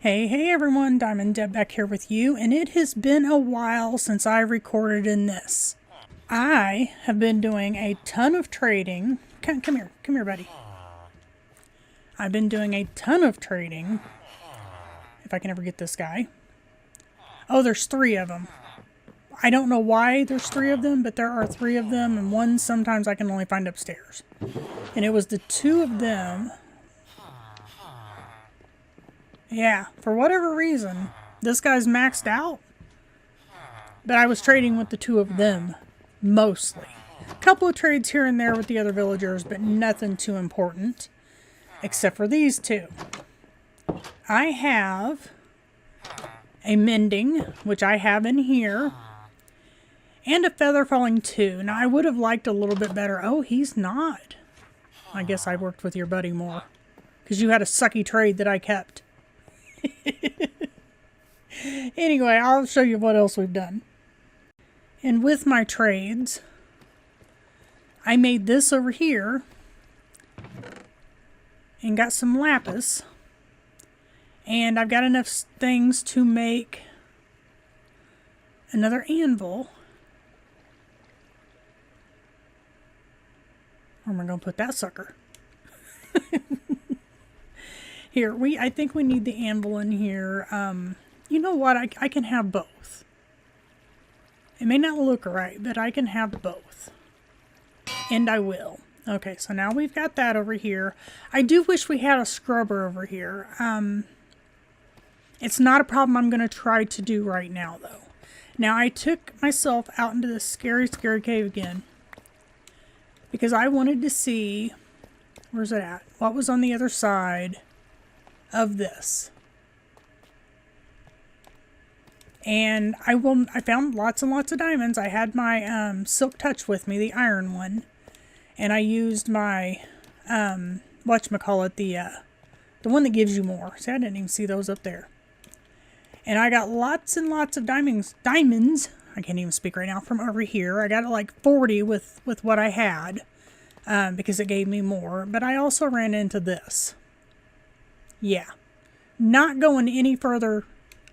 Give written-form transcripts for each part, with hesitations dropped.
Hey everyone, Diamond Deb back here with you, and it has been a while since I recorded in this. I have been doing a ton of trading. Come here buddy. I've been doing a ton of trading, if I can ever get this guy. Oh, there's 3 of them. I don't know why there's 3 of them, but there are 3 of them, and one sometimes I can only find upstairs. And it was the 2 of them. Yeah, for whatever reason, this guy's maxed out. But I was trading with the 2 of them, mostly. A couple of trades here and there with the other villagers, but nothing too important. Except for these 2. I have a mending, which I have in here. And a feather falling 2. Now, I would have liked a little bit better. Oh, he's not. I guess I worked with your buddy more. Because you had a sucky trade that I kept. Anyway, I'll show you what else we've done. And with my trades, I made this over here and got some lapis, and I've got enough things to make another anvil. Where am I going to put that sucker? Here, I think we need the anvil in here. You know what? I can have both. It may not look right, but I can have both. And I will. Okay, so now we've got that over here. I do wish we had a scrubber over here. It's not a problem I'm going to try to do right now, though. Now, I took myself out into this scary cave again. Because I wanted to see... Where's it at? What was on the other side of this? And I found lots and lots of diamonds. I had my silk touch with me, the iron one, and I used my whatchamacallit, the one that gives you more. See, I didn't even see those up there. And I got lots and lots of diamonds. I can't even speak right now, from over here. I got like 40 with what I had, because it gave me more. But I also ran into this. Yeah, not going any further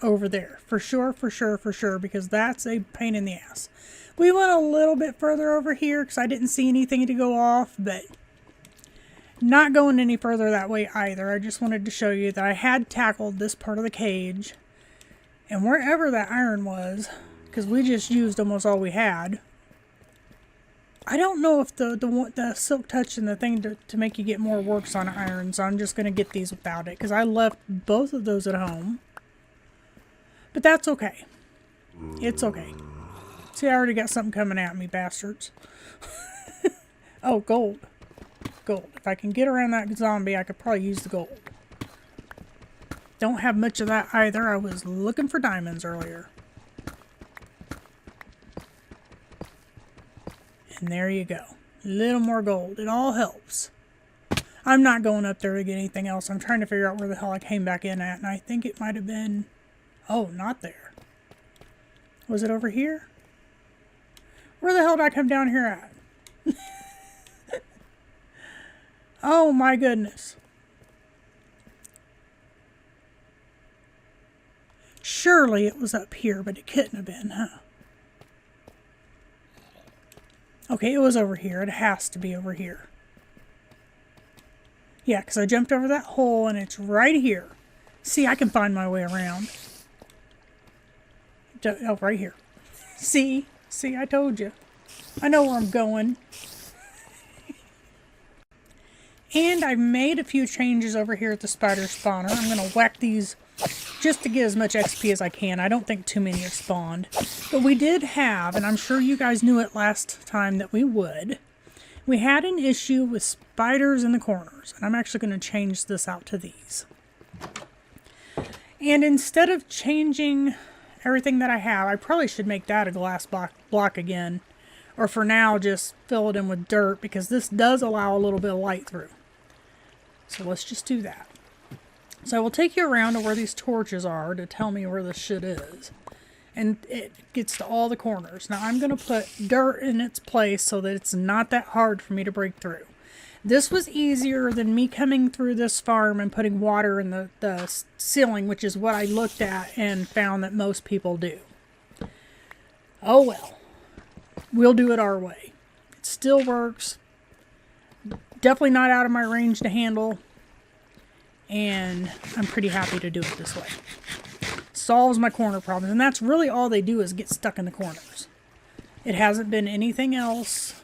over there, for sure, because that's a pain in the ass. We went a little bit further over here because I didn't see anything to go off, but not going any further that way either. I just wanted to show you that I had tackled this part of the cage, and wherever that iron was, because we just used almost all we had. I don't know if the silk touch and the thing to make you get more works on iron, so I'm just going to get these without it, because I left both of those at home. But that's okay. It's okay. See, I already got something coming at me, bastards. Oh, gold. Gold. If I can get around that zombie, I could probably use the gold. Don't have much of that either. I was looking for diamonds earlier. And there you go. A little more gold. It all helps. I'm not going up there to get anything else. I'm trying to figure out where the hell I came back in at. And I think it might have been... Oh, not there. Was it over here? Where the hell did I come down here at? Oh my goodness. Surely it was up here, but it couldn't have been, huh? Okay, it was over here. It has to be over here. Yeah, because I jumped over that hole and it's right here. See, I can find my way around. Oh, right here. See, I told you. I know where I'm going. And I've made a few changes over here at the spider spawner. I'm going to whack these just to get as much XP as I can. I don't think too many have spawned. But we did have, and I'm sure you guys knew it last time that we would, we had an issue with spiders in the corners. And I'm actually going to change this out to these. And instead of changing everything that I have, I probably should make that a glass block again. Or for now, just fill it in with dirt, because this does allow a little bit of light through. So let's just do that. So I will take you around to where these torches are to tell me where this shit is. And it gets to all the corners. Now I'm going to put dirt in its place so that it's not that hard for me to break through. This was easier than me coming through this farm and putting water in the ceiling, which is what I looked at and found that most people do. Oh well. We'll do it our way. It still works. Definitely not out of my range to handle. And I'm pretty happy to do it this way. Solves my corner problems. And that's really all they do is get stuck in the corners. It hasn't been anything else.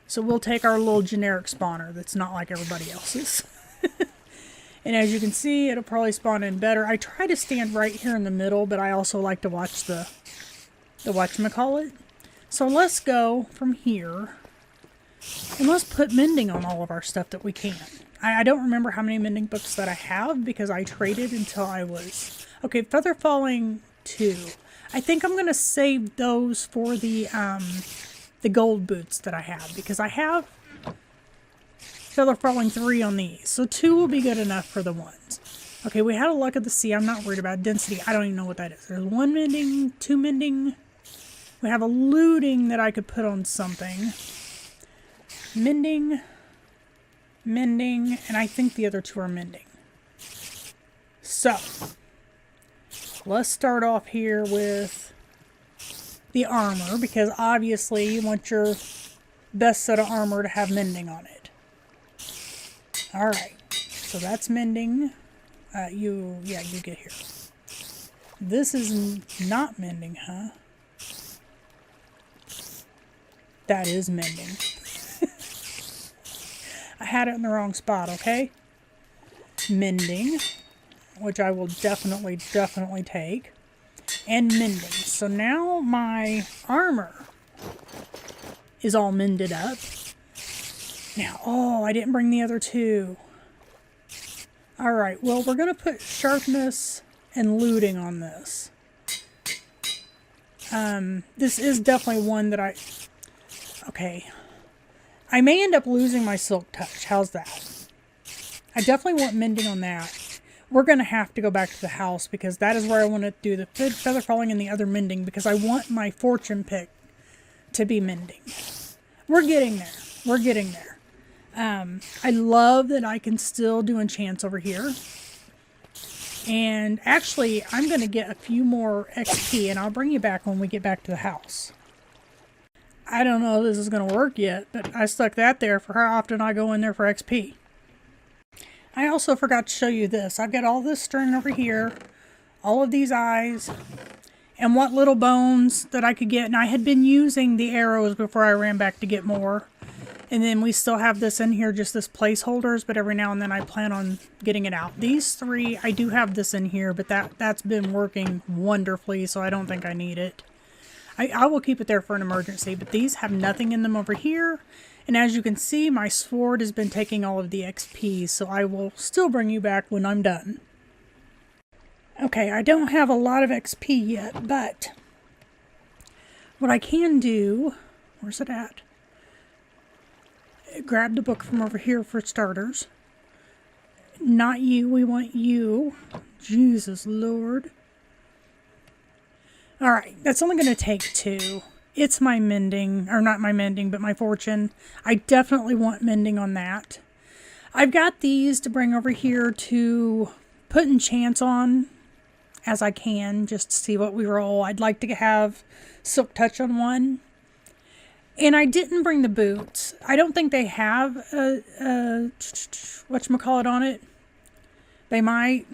So we'll take our little generic spawner that's not like everybody else's. And as you can see, it'll probably spawn in better. I try to stand right here in the middle, but I also like to watch the whatchamacallit. So let's go from here. And let's put mending on all of our stuff that we can. I don't remember how many mending books that I have because I traded until I was... Okay, Feather Falling 2. I think I'm going to save those for the gold boots that I have. Because I have Feather Falling 3 on these. So 2 will be good enough for the ones. Okay, we had a Luck of the Sea. I'm not worried about density. I don't even know what that is. There's 1 mending, 2 mending. We have a looting that I could put on something. Mending, mending, and I think the other 2 are mending. So, let's start off here with the armor, because obviously you want your best set of armor to have mending on it. Alright, so that's mending. You get here. This is not mending, huh? That is mending. I had it in the wrong spot, okay? Mending, which I will definitely take. And mending. So now my armor is all mended up. Now, oh, I didn't bring the other 2. Alright, well, we're going to put sharpness and looting on this. This is definitely one that okay. I may end up losing my Silk Touch. How's that? I definitely want mending on that. We're going to have to go back to the house because that is where I want to do the Feather Falling and the other mending because I want my fortune pick to be mending. We're getting there. We're getting there. I love that I can still do enchants over here. And actually, I'm going to get a few more XP and I'll bring you back when we get back to the house. I don't know if this is going to work yet, but I stuck that there for how often I go in there for XP. I also forgot to show you this. I've got all this string over here, all of these eyes, and what little bones that I could get. And I had been using the arrows before I ran back to get more. And then we still have this in here, just this placeholders, but every now and then I plan on getting it out. These 3, I do have this in here, but that's been working wonderfully, so I don't think I need it. I will keep it there for an emergency, but these have nothing in them over here. And as you can see, my sword has been taking all of the XP, so I will still bring you back when I'm done. Okay, I don't have a lot of XP yet, but what I can do... Where's it at? Grab the book from over here for starters. Not you, we want you. Jesus Lord. Alright, that's only going to take 2. It's my mending, or not my mending, but my fortune. I definitely want mending on that. I've got these to bring over here to put enchants on as I can, just to see what we roll. I'd like to have Silk Touch on one. And I didn't bring the boots. I don't think they have a whatchamacallit on it. They might.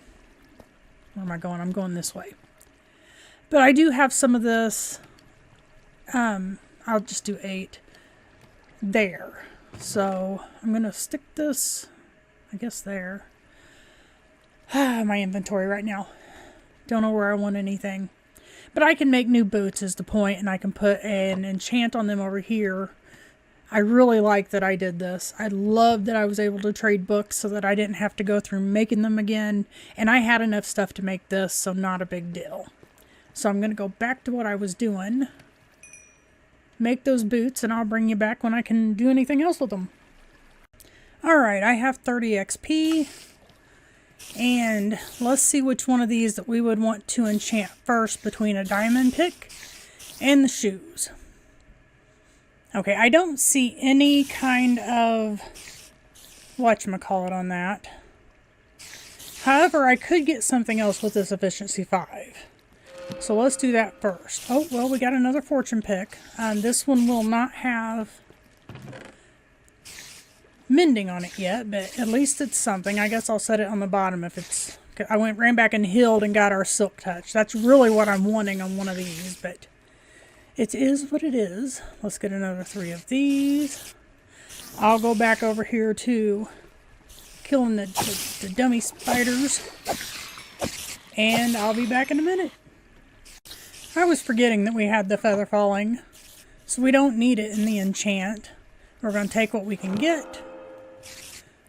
Where am I going? I'm going this way. But I do have some of this. I'll just do 8 there. So I'm going to stick this, I guess, there. My inventory right now. Don't know where I want anything. But I can make new boots is the point, and I can put an enchant on them over here. I really like that I did this. I love that I was able to trade books so that I didn't have to go through making them again. And I had enough stuff to make this, so not a big deal. So I'm going to go back to what I was doing. Make those boots, and I'll bring you back when I can do anything else with them. Alright, I have 30 XP. And let's see which one of these that we would want to enchant first between a diamond pick and the shoes. Okay, I don't see any kind of whatchamacallit on that. However, I could get something else with this efficiency 5. So let's do that first. Oh, well, we got another fortune pick. This one will not have mending on it yet, but at least it's something. I guess I'll set it on the bottom if it's... ran back and healed and got our silk touch. That's really what I'm wanting on one of these, but it is what it is. Let's get another 3 of these. I'll go back over here to killing the dummy spiders, and I'll be back in a minute. I was forgetting that we had the feather falling, so we don't need it in the enchant. We're going to take what we can get,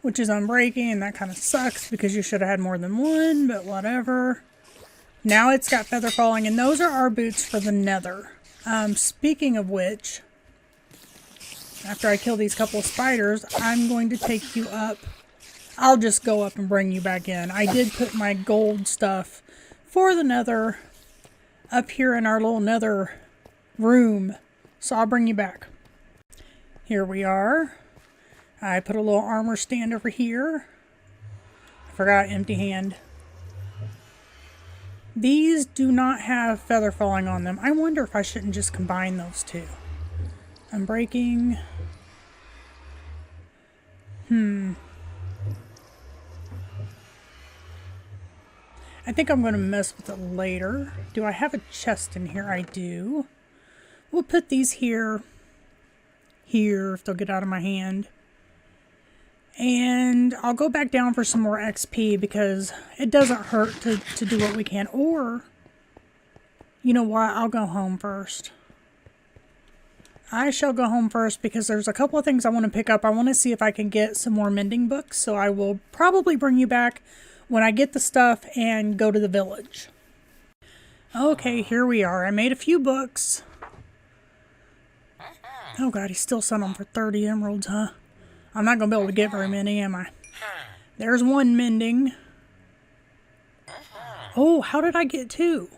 which is unbreaking, and that kind of sucks because you should have had more than one, but whatever. Now it's got feather falling, and those are our boots for the nether. Speaking of which, after I kill these couple of spiders, I'm going to take you up. I'll just go up and bring you back in. I did put my gold stuff for the nether up here in our little nether room, so I'll bring you back. Here we are. I put a little armor stand over here. I forgot empty hand. These do not have feather falling on them. I wonder if I shouldn't just combine those two. Unbreaking. I think I'm going to mess with it later. Do I have a chest in here? I do. We'll put these here if they'll get out of my hand. And I'll go back down for some more XP because it doesn't hurt to do what we can. Or, you know what? I'll go home first. I shall go home first because there's a couple of things I want to pick up. I want to see if I can get some more mending books. So I will probably bring you back when I get the stuff and go to the village. Okay, here we are. I made a few books. Oh god, he's still selling them for 30 emeralds, huh? I'm not going to be able to get very many, am I? There's one mending. Oh, how did I get 2?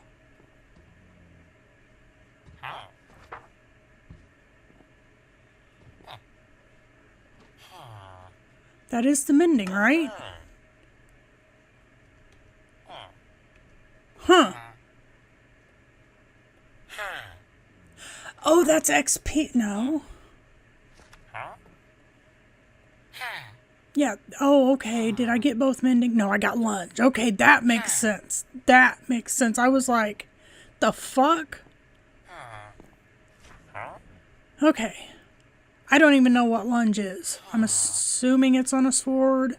That is the mending, right? Huh. Oh, that's XP. No. Yeah. Oh, okay. Did I get both mending? No, I got lunge. Okay, that makes sense. That makes sense. I was like, the fuck? Okay. I don't even know what lunge is. I'm assuming it's on a sword.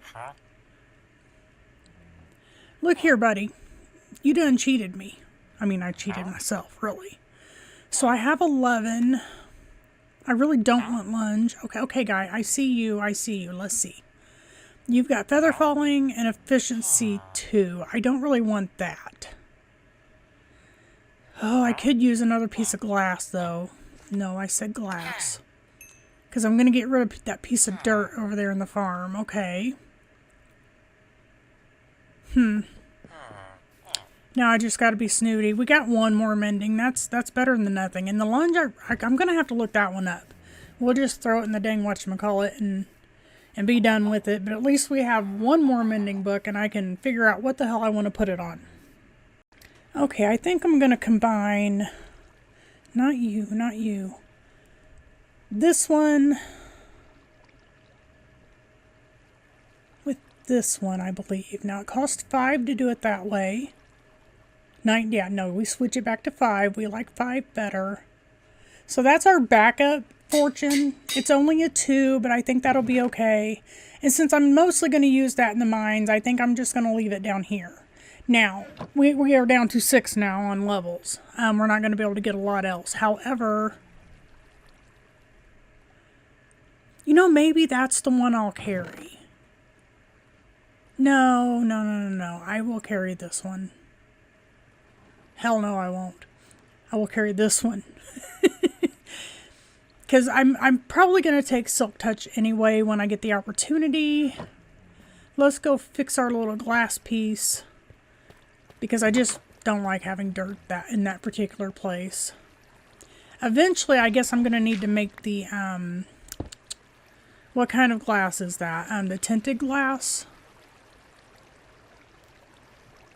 Look here, buddy. You done cheated me. I mean, I cheated myself, really. So I have 11. I really don't want lunge. Okay, guy. I see you. Let's see. You've got feather falling and efficiency 2. I don't really want that. Oh, I could use another piece of glass, though. No, I said glass. Because I'm going to get rid of that piece of dirt over there in the farm. Okay. Now I just got to be snooty. We got one more mending. That's better than nothing. And the lunge, I'm going to have to look that one up. We'll just throw it in the dang whatchamacallit and be done with it. But at least we have one more mending book and I can figure out what the hell I want to put it on. Okay, I think I'm going to combine... Not you. This one with this one, I believe. Now, it costs 5 to do it that way. No, we switch it back to 5. We like 5 better. So that's our backup fortune. It's only a 2, but I think that'll be okay. And since I'm mostly going to use that in the mines, I think I'm just going to leave it down here. Now, we are down to 6 now on levels. We're not going to be able to get a lot else. However, you know, maybe that's the one I'll carry. No. I will carry this one. Hell no, I won't. I will carry this one. Because I'm probably going to take Silk Touch anyway when I get the opportunity. Let's go fix our little glass piece. Because I just don't like having dirt in that particular place. Eventually, I guess I'm going to need to make the, what kind of glass is that? The tinted glass?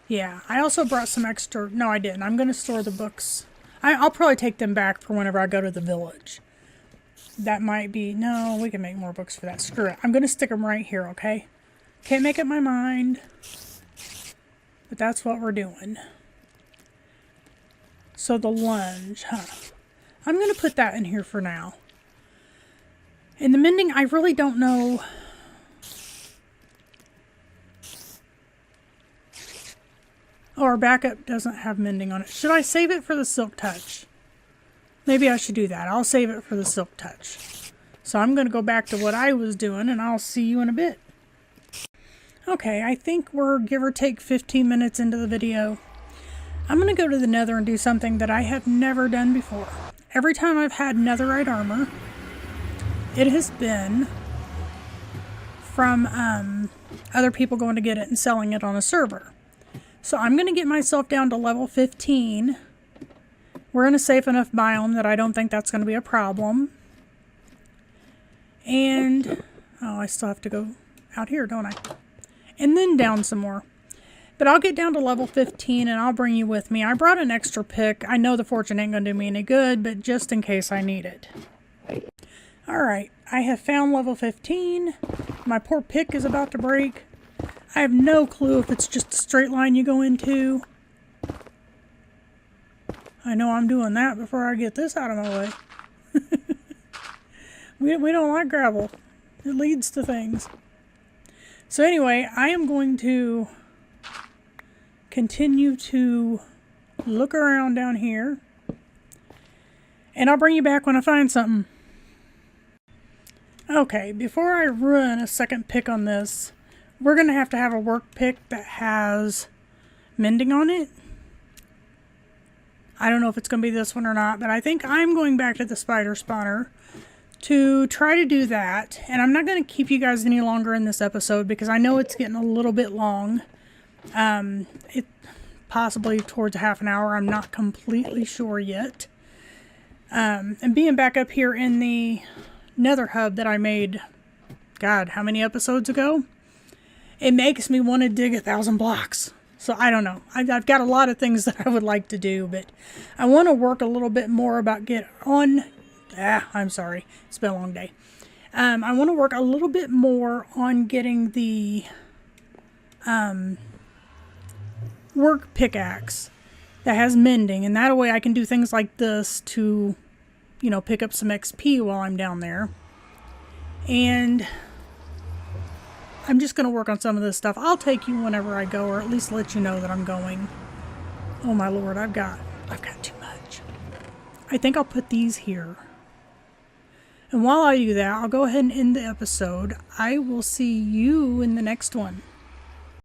Yeah, I also brought some extra, no I didn't. I'm going to store the books. I'll probably take them back for whenever I go to the village. That might be, no, we can make more books for that. Screw it. I'm going to stick them right here, okay? Can't make up my mind. But that's what we're doing. So the lunge, huh? I'm going to put that in here for now. And the mending, I really don't know. Oh, our backup doesn't have mending on it. Should I save it for the Silk Touch? Maybe I should do that. I'll save it for the Silk Touch. So I'm going to go back to what I was doing, and I'll see you in a bit. Okay, I think we're give or take 15 minutes into the video. I'm going to go to the Nether and do something that I have never done before. Every time I've had netherite armor, it has been from other people going to get it and selling it on a server. So I'm going to get myself down to level 15. We're in a safe enough biome that I don't think that's going to be a problem. And, oh, I still have to go out here, don't I? And then down some more. But I'll get down to level 15 and I'll bring you with me. I brought an extra pick. I know the fortune ain't going to do me any good, but just in case I need it. Alright, I have found level 15. My poor pick is about to break. I have no clue if it's just a straight line you go into. I know I'm doing that before I get this out of my way. We don't like gravel. It leads to things. So anyway, I am going to continue to look around down here. And I'll bring you back when I find something. Okay, before I run a second pick on this, we're going to have a work pick that has mending on it. I don't know if it's going to be this one or not, but I think I'm going back to the spider spawner to try to do that. And I'm not going to keep you guys any longer in this episode because I know it's getting a little bit long. It possibly towards half an hour. I'm not completely sure yet. And being back up here in the Nether hub that I made, God, how many episodes ago? It makes me want to dig 1,000 blocks. So I don't know. I've got a lot of things that I would like to do, but I want to work a little bit more about I'm sorry. It's been a long day. I want to work a little bit more on getting the work pickaxe that has mending, and that way I can do things like this to, you know, pick up some XP while I'm down there. And I'm just going to work on some of this stuff. I'll take you whenever I go, or at least let you know that I'm going. Oh my lord, I've got too much. I think I'll put these here. And while I do that, I'll go ahead and end the episode. I will see you in the next one.